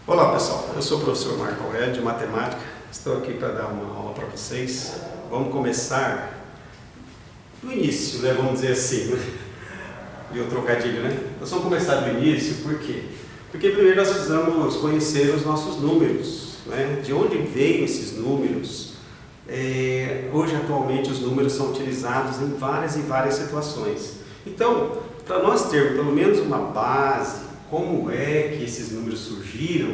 Olá pessoal, eu sou o professor Marco Aurélio de Matemática, estou aqui para dar uma aula para vocês. Vamos começar do início, né? Vamos dizer assim, né? Viu o trocadilho, né? Nós vamos começar do início, por quê? Porque primeiro nós precisamos conhecer os nossos números, né? De onde veio esses números. Hoje, atualmente, os números são utilizados em várias situações. Então, para nós termos pelo menos uma base, como é que esses números surgiram,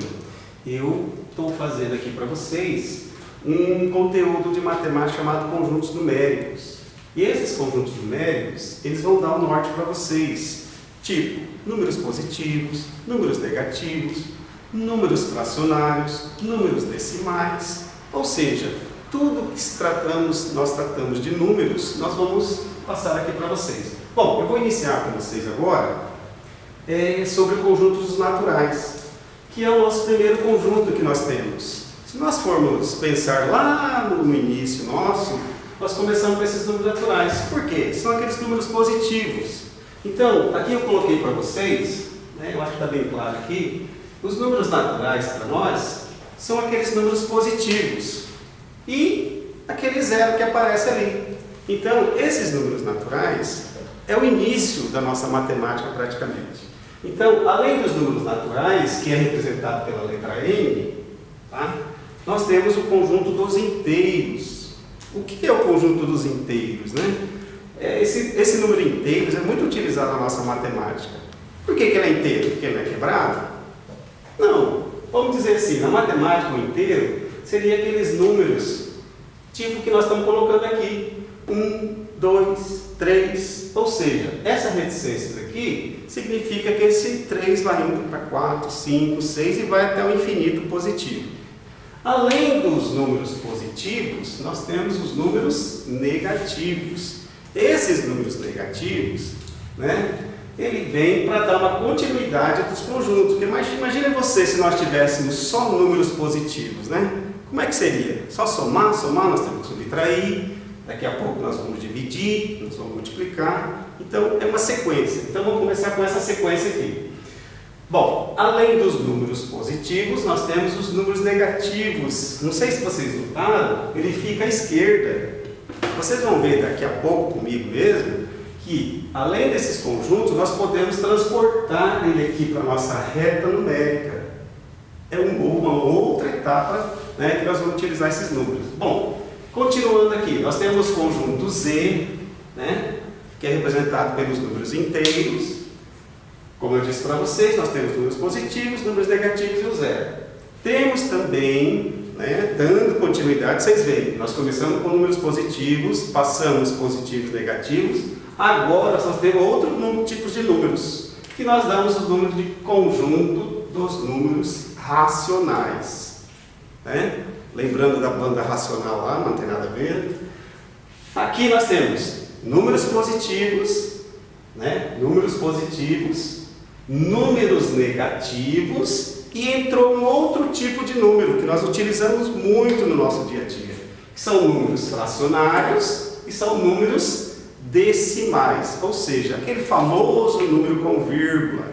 eu estou fazendo aqui para vocês um conteúdo de matemática chamado conjuntos numéricos. E esses conjuntos numéricos, eles vão dar um norte para vocês, tipo números positivos, números negativos, números fracionários, números decimais, ou seja, tudo que nós tratamos de números, nós vamos passar aqui para vocês. Bom, eu vou iniciar com vocês agora sobre conjuntos naturais, que é o nosso primeiro conjunto que nós temos. Se nós formos pensar lá no início nosso, nós começamos com esses números naturais. Por quê? São aqueles números positivos. Então, aqui eu coloquei para vocês, né, eu acho que está bem claro aqui, os números naturais para nós são aqueles números positivos e aquele zero que aparece ali. Então, esses números naturais é o início da nossa matemática praticamente. Então, além dos números naturais, que é representado pela letra N, tá? Nós temos o conjunto dos inteiros. O que é o conjunto dos inteiros, né? Esse número inteiros é muito utilizado na nossa matemática. Por que ele é inteiro? Porque ele não é quebrado? Não. Vamos dizer assim, na matemática o inteiro seria aqueles números, tipo que nós estamos colocando aqui. 1, 2, 3, ou seja, essa reticência aqui significa que esse 3 vai indo para 4, 5, 6 e vai até o infinito positivo. Além dos números positivos, nós temos os números negativos. Esses números negativos, né, ele vem para dar uma continuidade dos conjuntos. Porque imagine você se nós tivéssemos só números positivos, né? Como é que seria? Só somar, nós temos que subtrair. Daqui a pouco nós vamos dividir, nós vamos multiplicar. Então, é uma sequência. Então, vamos começar com essa sequência aqui. Bom, além dos números positivos, nós temos os números negativos. Não sei se vocês notaram, ele fica à esquerda. Vocês vão ver daqui a pouco comigo mesmo, que além desses conjuntos, nós podemos transportar ele aqui para a nossa reta numérica. É uma outra etapa, né, que nós vamos utilizar esses números. Bom, continuando aqui, nós temos o conjunto Z, né, que é representado pelos números inteiros. Como eu disse para vocês, nós temos números positivos, números negativos e o zero. Temos também, né, dando continuidade, vocês veem, nós começamos com números positivos, passamos positivos e negativos, agora nós temos outros tipos de números, que nós damos os números de conjunto dos números racionais, né? Lembrando da banda racional lá, não tem nada a ver. Aqui nós temos números positivos, né? Números positivos, números negativos e entrou um outro tipo de número que nós utilizamos muito no nosso dia a dia, que são números fracionários e são números decimais, ou seja, aquele famoso número com vírgula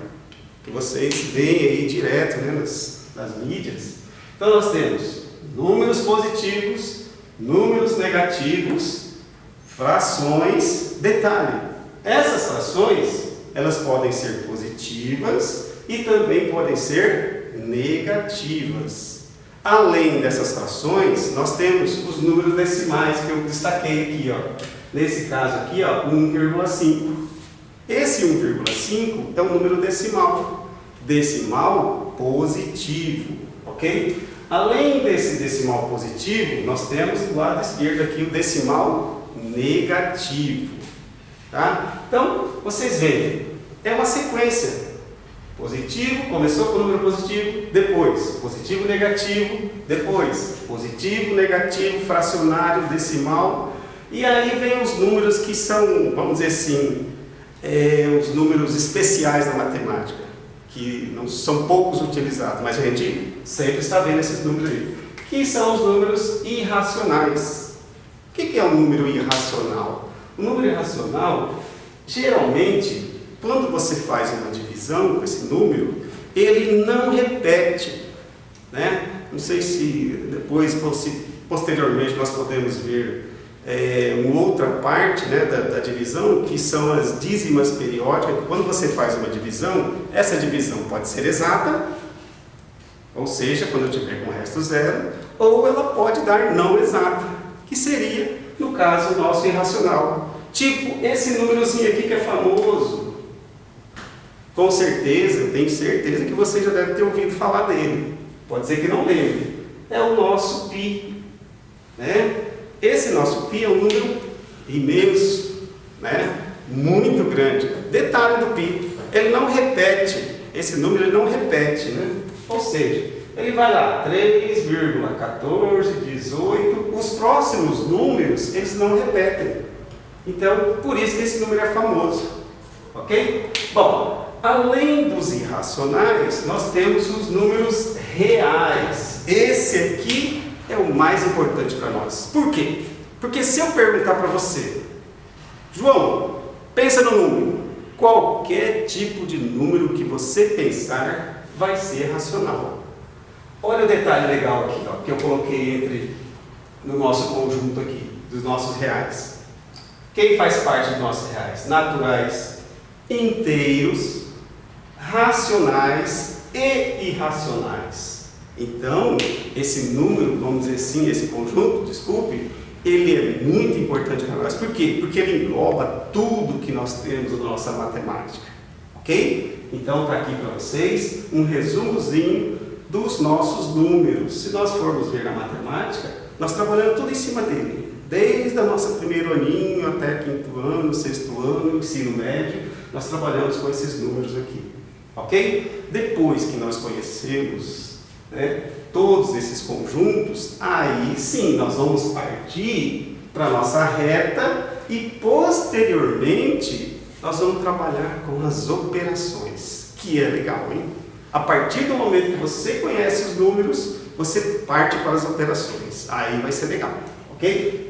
que vocês veem aí direto, né, nas mídias. Então nós temos números positivos, números negativos, frações. Detalhe, essas frações, elas podem ser positivas e também podem ser negativas. Além dessas frações, nós temos os números decimais que eu destaquei aqui, ó. Nesse caso aqui, ó, 1,5. Esse 1,5 é um número decimal positivo, ok? Além desse decimal positivo, nós temos do lado esquerdo aqui o decimal negativo, tá? Então, vocês veem, é uma sequência. Positivo, começou com o número positivo, depois positivo, negativo, depois positivo, negativo, fracionário, decimal, e aí vem os números que são, vamos dizer assim, os números especiais da matemática, que não são poucos utilizados, mas a gente sempre está vendo esses números aí, que são os números irracionais. O que é um número irracional? O número irracional, geralmente, quando você faz uma divisão com esse número, ele não repete. né? Não sei se depois, posteriormente, nós podemos ver uma outra parte, né, da divisão, que são as dízimas periódicas. Quando você faz uma divisão, essa divisão pode ser exata, ou seja, quando eu tiver com o resto zero, ou ela pode dar não exata, que seria, no caso, o nosso irracional. Tipo, esse númerozinho aqui que é famoso, com certeza, eu tenho certeza que você já deve ter ouvido falar dele. Pode ser que não lembre. É o nosso π, né? Esse nosso π é um número imenso, né? Muito grande. Detalhe do π, ele não repete, esse número ele não repete, né? Ou seja, ele vai lá, 3,1418, os próximos números, eles não repetem. Então, por isso que esse número é famoso, ok? Bom, além dos irracionais, nós temos os números reais. Esse aqui é o mais importante para nós. Por quê? Porque se eu perguntar para você, João, pensa no número. Qualquer tipo de número que você pensar vai ser racional. Olha o detalhe legal aqui, ó, que eu coloquei no nosso conjunto aqui, dos nossos reais. Quem faz parte dos nossos reais? Naturais, inteiros, racionais e irracionais. Então, esse número, vamos dizer assim, esse conjunto, desculpe, ele é muito importante para nós. Por quê? Porque ele engloba tudo que nós temos na nossa matemática. Ok? Então, está aqui para vocês um resumozinho dos nossos números. Se nós formos ver na matemática, nós trabalhamos tudo em cima dele. Desde a nossa primeiro aninho até quinto ano, sexto ano, ensino médio, nós trabalhamos com esses números aqui. Ok? Depois que nós conhecemos, né, todos esses conjuntos, aí sim nós vamos partir para a nossa reta e posteriormente nós vamos trabalhar com as operações, que é legal, hein? A partir do momento que você conhece os números, você parte para as operações, aí vai ser legal, ok?